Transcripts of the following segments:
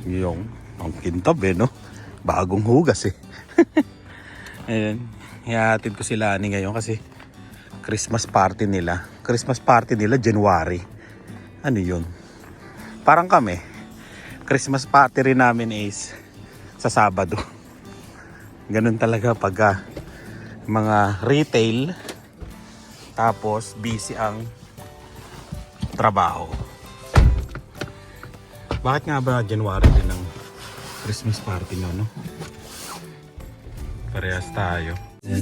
Yung ang kintab no? Bagong hugas eh. Ayan. Hihatid ko sila ni ngayon kasi Christmas party nila. Christmas party nila January. Ano yun? Parang kami. Christmas party rin namin is sa Sabado. Ganun talaga pag mga retail tapos busy ang trabaho. Bakit nga ba January din ang Christmas party no? Parehas tayo. Ang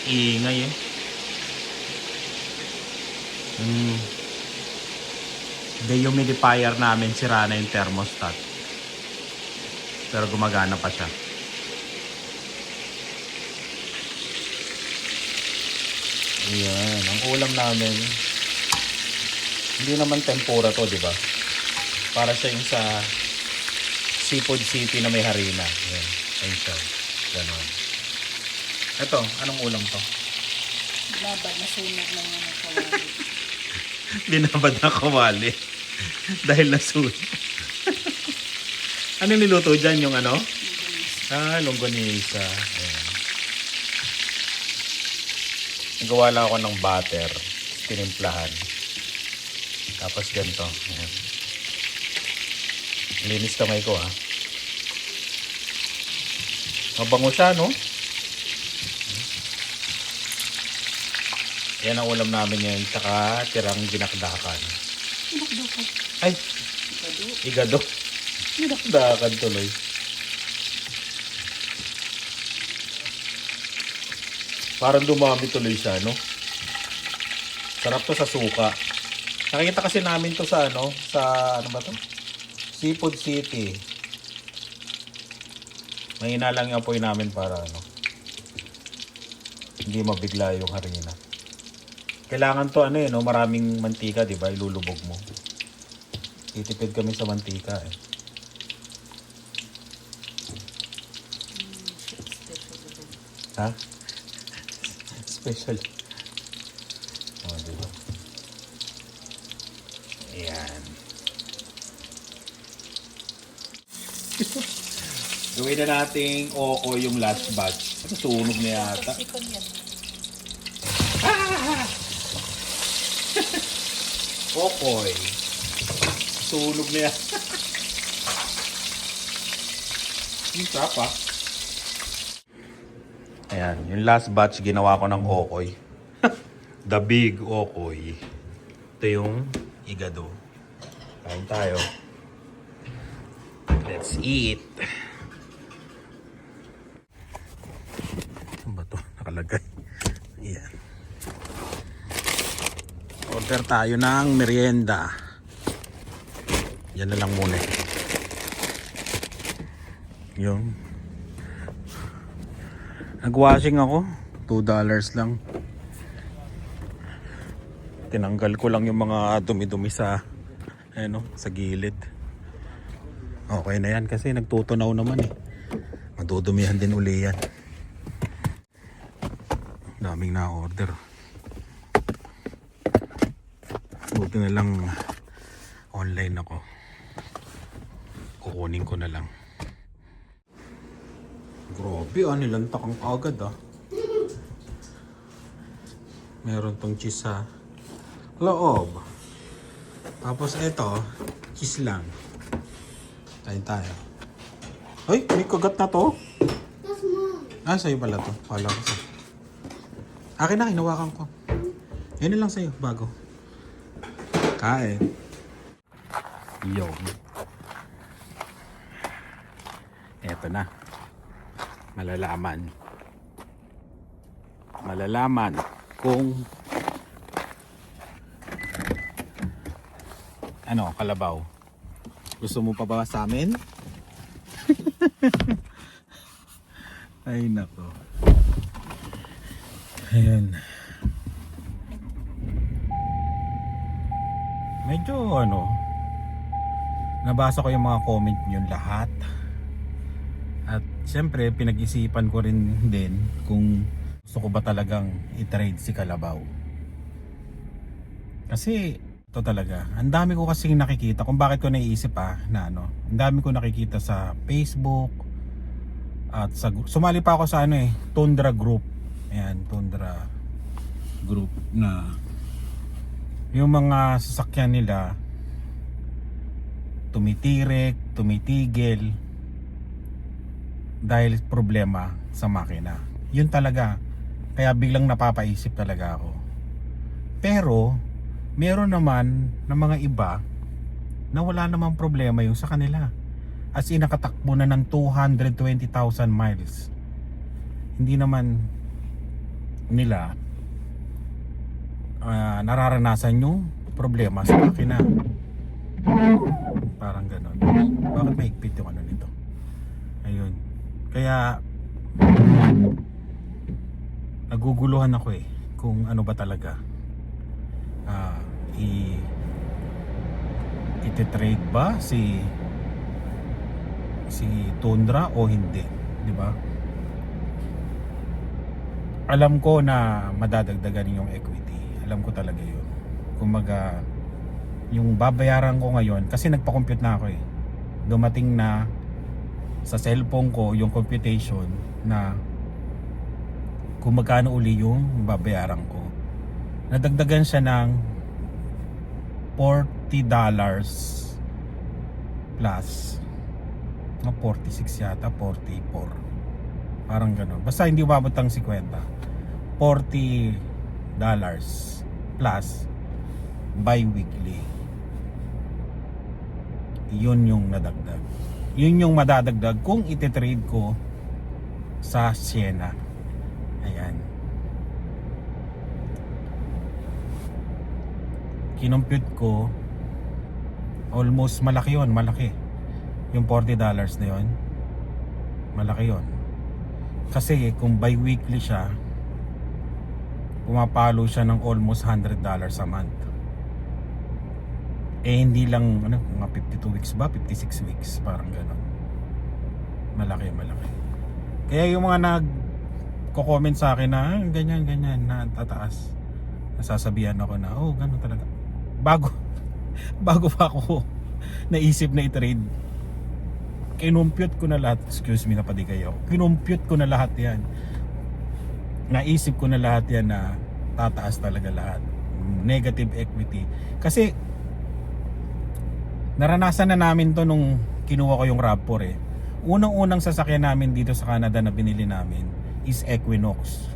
ingay eh. Dehumidifier namin sira na yung thermostat. Pero gumagana pa siya. Ayan, ang ulam namin. Hindi naman tempura to, di ba? Para siya yung sa Seafood City na may harina. Ayan, ayun siya. Ganon. Ito, anong ulam to? Binabad na sunog ng mga kawali. Binabad na kawali. Dahil nasunog. Anong niluto dyan? Yung ano? Longganisa. Ayan. Nagawa lang ako ng butter. Tinimplahan. Tapos ganito. Ayan. Linis kamay ko ha. Mabango siya no? Yan ang ulam namin ngayon. Tsaka tirang dinakdakan. Dinakdakan? Ay! Igado. Dinakdakan tuloy. Parang dumami tuloy siya, no? Sarap to sa suka. Nakikita kasi namin to sa ano? Sa ano ba to? Seafood City. Mahina lang yung apoy namin para ano? Hindi mabigla yung harina. Kailangan to ano eh, no? Maraming mantika, di ba? Ilulubog mo. Titipid kami sa mantika eh. Ha? Special. Oh, di ba? Ayan. Gawin na nating oko yung last batch. Sunog na yata. Okoy. Sunog na yan. Yung trapa. Ayan, yung last batch ginawa ko ng okoy. The big okoy. Ito yung igado. Kain tayo. Let's eat. Ano ba ito? Nakalagay. Ayan. Order tayo ng merienda. Yan na lang muna. Yung nag-washing ako. $2 lang. Tinanggal ko lang yung mga dumi-dumi sa ano, sa gilid. Okay na yan kasi nagtutunaw naman eh. Madudumihan din uli yan. Daming na-order. Buti na lang online ako. Kukunin ko na lang. Grabe nilantak ang agad Meron tong cheese sa loob. Tapos ito, cheese lang. Kain tayo. Ay, may kagat na to. That's mine. Sa'yo pala to. Pala ko sa'yo. Akin na, hinawakan ko. Yan na lang sa'yo, bago. Kain. Yo. Eto na. Malalaman kung ano, kalabaw. Gusto mo pa ba sa amin? Ay nako. Ayan. medyo nabasa ko yung mga comment nyo lahat. At siyempre pinag-isipan ko rin din kung gusto ko ba talagang i-trade si Kalabaw. Kasi ito talaga, ang dami ko kasing nakikita kung bakit ko naiisip na ang dami ko nakikita sa Facebook at sumali pa ako sa Tundra Group. Ayan, Tundra Group na yung mga sasakyan nila tumitirik, tumitigil dahil problema sa makina. Yun talaga. Kaya biglang napapaisip talaga ako. Pero meron naman ng mga iba na wala namang problema yung sa kanila. As in, nakatakbo na ng 220,000 miles. Hindi naman nila nararanasan yung problema sa makina. Parang ganon. Bakit mahigpit yung nito? Ayun. Kaya naguguluhan ako kung ano ba talaga iti-trade ba si Tundra o hindi, di ba? Alam ko na madadagdagan yung equity. Alam ko talaga yun. Kumaga yung babayaran ko ngayon, kasi nagpa-compute na ako dumating na sa cellphone ko yung computation na kung magkano uli yung babayaran ko. Nadagdagan siya ng $40 plus 46 yata, 44, parang gano'n. Basta hindi umabot ng 50. $40 plus bi-weekly. Yun yung nadagdag. Yun yung madadagdag kung ititrade ko sa Sienna. Ayan. Kinompute ko, almost malaki yon, malaki. Yung $40 na yon, malaki yon. Kasi kung bi-weekly siya, pumapalo siya ng almost $100 a month. Hindi lang mga 52 weeks ba, 56 weeks, parang gano'n. Malaki. Kaya yung mga nagko-comment sa akin na ganyan na tataas, nasasabihan ako na gano'n talaga. Bago pa ako naisip na i-trade, kinumpute ko na lahat. Excuse me, napadigay ako. Kinumpute ko na lahat yan. Naisip ko na lahat yan na tataas talaga lahat. Negative equity. Kasi naranasan na namin to nung kinuha ko yung RAV4 Unang-unang sasakyan namin dito sa Canada na binili namin is Equinox.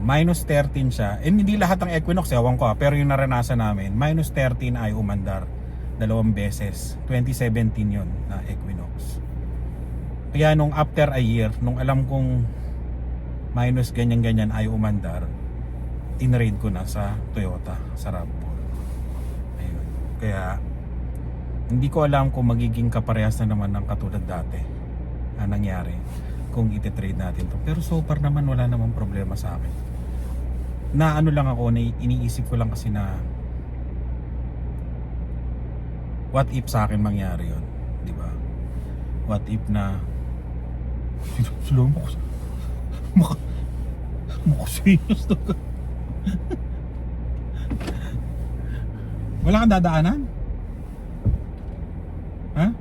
-13 siya. Hindi lahat ng Equinox, ewan ko pero yung naranasan namin, -13 ay umandar 2 beses. 2017 yun na Equinox. Kaya nung after a year, nung alam kong minus ganyan ay umandar, tinrade ko na sa Toyota, sa RAV4. Ayun. Kaya hindi ko alam kung magiging kaparehas na naman ng katulad dati na nangyari kung ititrade natin to. Pero so far naman wala namang problema sa akin. Na ano lang ako, na iniisip ko lang kasi na what if sa akin mangyari yun, di ba? What if na sila makasinos to ka. Wala kang dadaanan? Ha?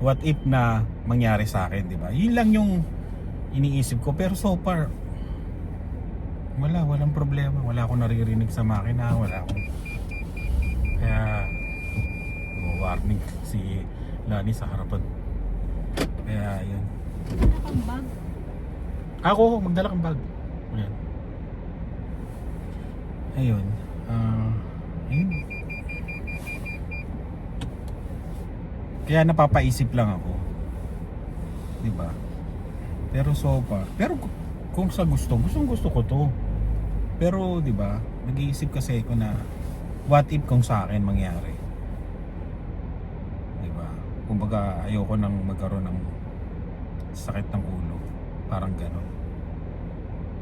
What if na mangyari sa akin, di ba? Yun lang yung iniisip ko. Pero so far walang problema. Wala akong naririnig sa makina. Wala akong kaya warning si Lani sa harapan. Kaya yun. Magdala kang bag. Ako, magdala kang bag. Ayan. Ayun. Ayun. Kaya napapaisip lang ako. Diba? Pero so far, pero kung sa gusto ko to. Pero 'di ba, nag-iisip kasi ako na what if kung sa akin mangyari. 'Di ba? Kumbaga ayoko nang magkaroon ng sakit ng ulo, parang gano'n.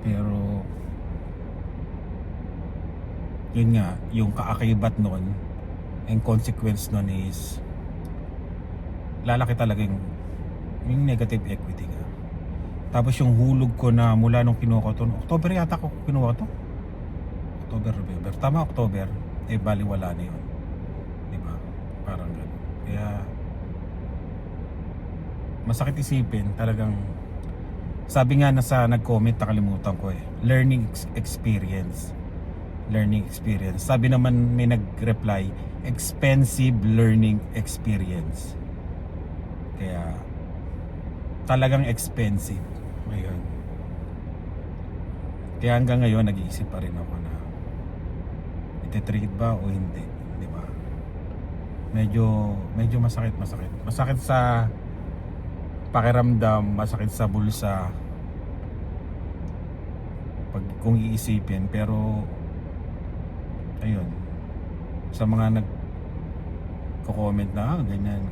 Pero yun nga, yung kaakibat nun, ang consequence nun is lalaki talaga yung negative equity nga. Tapos yung hulog ko na mula nung kinuha ko to, October yata ko kinuha to. October, November. Tama, October. Eh, bali wala na yun. Diba? Parang gano'n. Kaya, masakit isipin. Talagang, sabi nga na sa nag-comment, nakalimutan ko eh. Learning experience. Learning experience. Sabi naman may nag-reply, expensive learning experience. Kaya, talagang expensive. Ngayon. Kaya hanggang ngayon, nag-iisip pa rin ako na iti-treat ba o hindi, di ba? Medyo masakit. Masakit sa pakiramdam, masakit sa bulsa pag kung iisipin, pero ayun, sa mga nagko-comment na ganyan.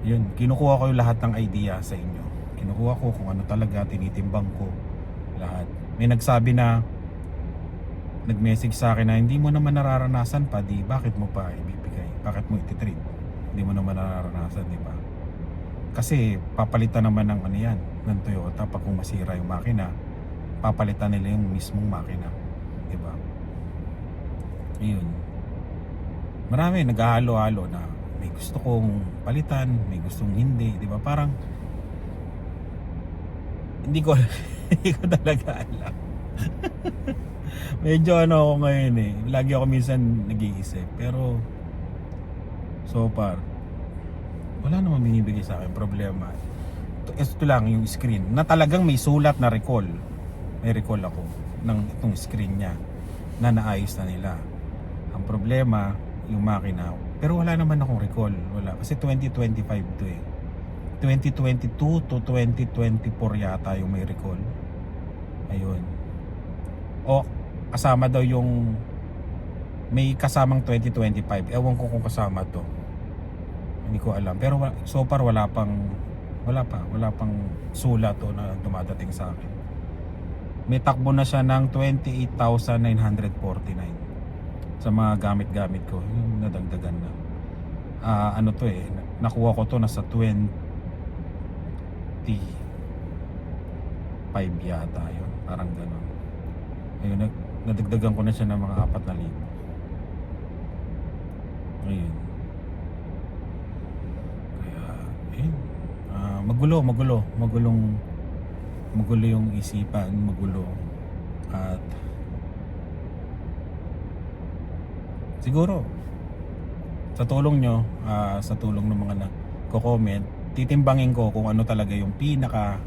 Yun, kinukuha ko yung lahat ng idea sa inyo. Kinukuha ko kung ano talaga, tinitimbang ko lahat. May nagsabi na nag-message sa akin na hindi mo naman nararanasan pa, di bakit mo pa ibibigay? Bakit mo iti-treat? Hindi mo naman nararanasan, di ba? Kasi papalitan naman ng ano yan, ng Toyota pag kung masira yung makina, papalitan nila yung mismong makina, di ba? Yun. Marami naghahalo-halo na may gusto kong palitan, may gustong hindi, di ba? Parang hindi ko talaga alam. Medyo ano ako ngayon eh. Lagi ako minsan nag-iisip. Pero so far wala namang binibigay sa akin problema. Ito lang yung screen na talagang may sulat na recall. May recall ako ng itong screen niya na naayos na nila. Ang problema yung makina. Pero wala naman akong recall. Wala. Kasi 2025 to eh. 2022 to 2024 yata yung may recall. Ayun. O kasama daw yung may kasamang 2025. Ewan ko kung kasama to. Hindi ko alam. Pero so far wala pang sulat to na dumadating sa akin. May takbo na siya ng 28,949 sa mga gamit-gamit ko. Yung nadagdagan na. Ano to eh. Nakuha ko to nasa 25 yata yun. Parang gano'n. Ayun, nadagdagan ko na siya ng mga 4,000. Ayun. Kaya, ayun. Magulo yung isipan, magulo. At siguro sa tulong nyo, sa tulong ng mga nagko-comment, titimbangin ko kung ano talaga yung pinaka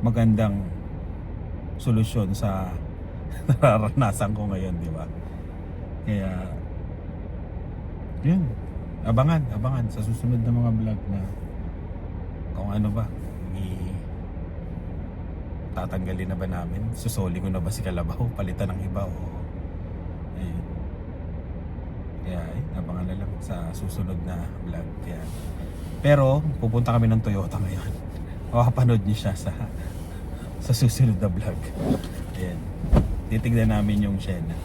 magandang solusyon sa nararanasan ko ngayon, di ba? Kaya yun, abangan sa susunod na mga vlog na kung ano ba tatanggalin na ba namin, susoli ko na ba si Kalabaw, palitan ng iba o ayun. Kaya abangan na lang sa susunod na vlog. Kaya, pero pupunta kami ng Toyota ngayon. Makapanood niyo siya sa susunod na vlog. Ayan, titignan namin yung Sienna.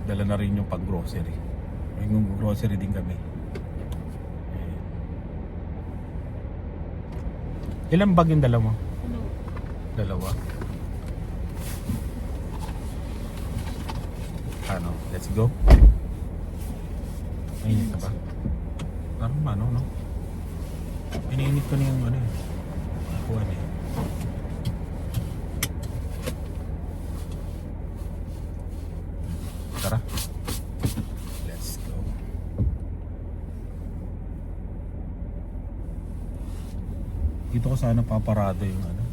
Dala na rin yung pag-grocery. May grocery din kami. Ilang bag yung dala mo? Dalawa. Ano, let's go. Mainit na ba? Parang ano, no? Pinainit ko na yung ano eh. Kuha na eh. Tara. Let's go. Dito ko sana paparado yung ano.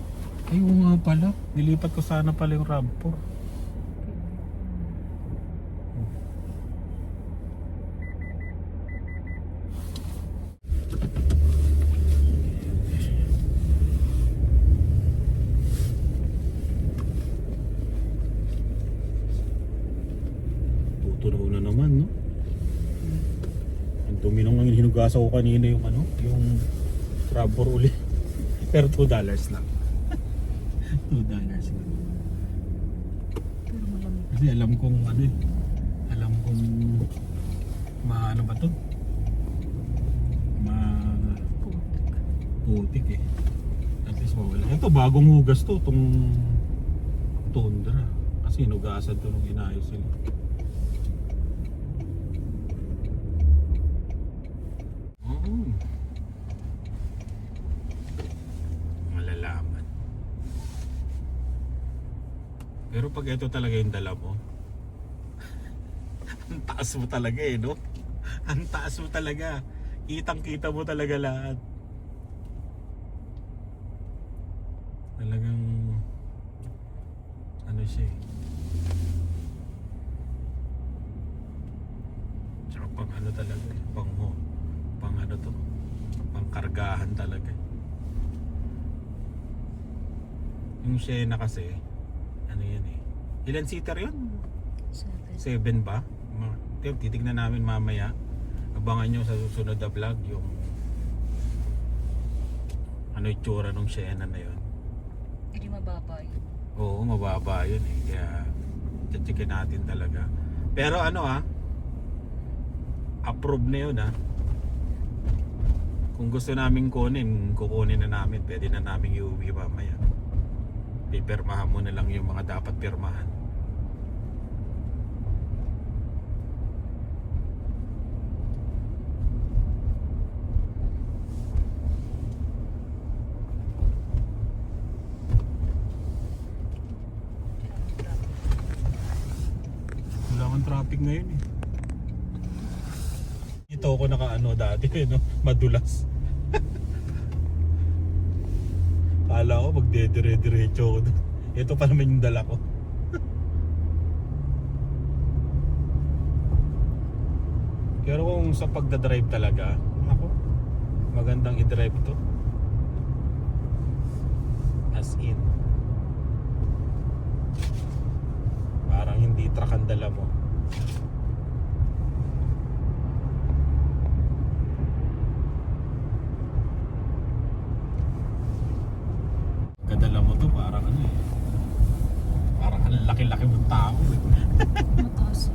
Ay, oo nga pala. Nilipat ko sana pala yung RAV4. Tutunaw na naman, no? Ang dumi nung hinugasan ko kanina yung ano, yung RAV4 uli. Pero $2 lang. $2 lang. Pero malamig. Kasi alam kong ano eh. Alam kong ano ba to? Putik. Putik eh. At least mawala. Ito bagong hugas to. Itong Tundra. Kasi inugasan to nung inayos sila. Malalaman. Pero pag ito talaga yung dala mo, ang taas mo talaga eh, no? Ang taas mo talaga. Kitang-kita mo talaga lahat. Talagang ano siya eh. Tsaka pang ano talaga eh. Pang ano to. Pang kargahan talaga eh. Yung Sienna kasi, ano yan eh. Ilan seater yun? 7 ba? Titignan namin mamaya. Abangan nyo sa susunod na vlog yung ano itsura nung Sienna na yun. Hindi mababa yun. Oo, mababa yun eh. Kaya tsatsikin natin talaga. Pero ano approve na yun Kung gusto namin kukunin na namin. Pwede na namin iuwi mamaya. Pipirmahan mo na lang yung mga dapat pirmahan. Wala kang traffic ngayon eh. Ito ako nakaano dati no? Madulas. Kala ko magdedire-diretso ako doon. Ito pa naman yung dala ko. Pero kung sa pagdadrive talaga, ako, magandang i-drive to. As in. Parang hindi truck ang dala mo. Kadala mo to parang ano eh. Parang ang laki-laki mong tao eh. Mataas.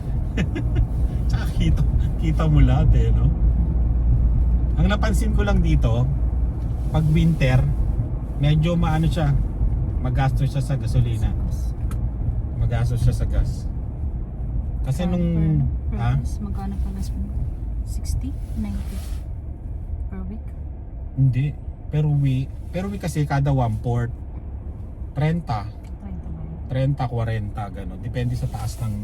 Tsaka kita mo lahat eh, no? Ang napansin ko lang dito, pag winter, medyo maano siya, magastos siya sa gasolina. Magastos siya sa gas. Kasi nung magkano pala? 60? 90? Per week? Hindi. Pero we kasi kada 1/4 30, 30, 40 gano'n. Depende sa taas ng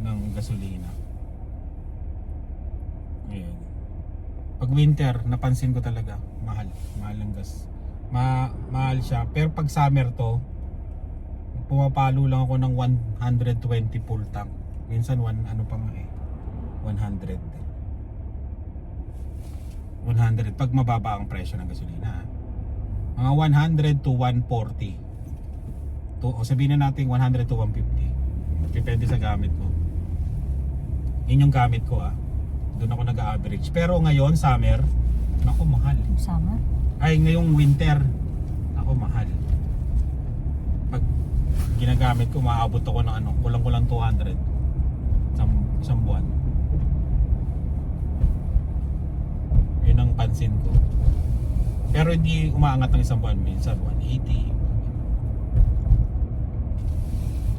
ng gasolina. Ayun. Pag winter, napansin ko talaga, mahal ang gas. Mahal siya. Pero pag summer to, pumapalo lang ako ng 120 full tank. Minsan 100 pag mababa ang presyo ng gasolina. Mga 100 to 140. O sabihin na natin 100 to 150. Depende sa gamit mo. Yun yung gamit ko Doon ako nag-average. Pero ngayon, summer, naku mahal. Summer? Ay, ngayong winter, naku mahal. Pag ginagamit ko, maabot ako ng kulang-kulang 200 isang buwan. Yun ang pansin ko. Pero hindi umaangat ng isang buwan, minsan 180.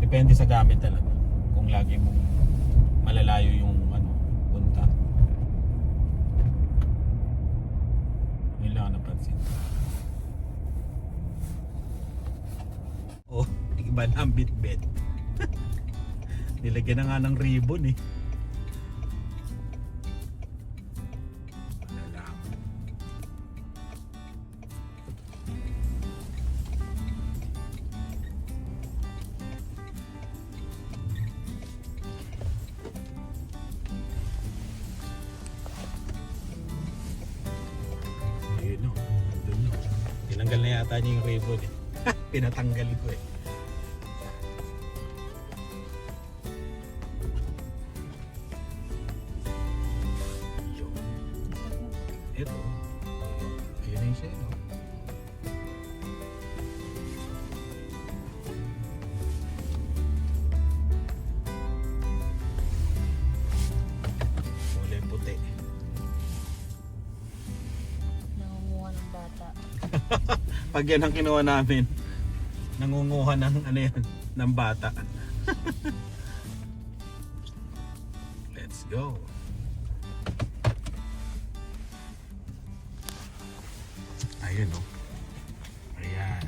Depende sa gamit talaga. Kung lagi mong malalayo yung punta. Yun lang ang napansin. Oh, iba na ang bitbit. Nilagyan na nga ng ribbon eh. Tinanggal na yata niya yung ribbon eh. Pinatanggal ko eh. Ito. Ayun na yung siya, no? Pag yan ang kinuha namin, nangunguha ng ano yan, ng bata. Let's go. Ayun oh. Ayan.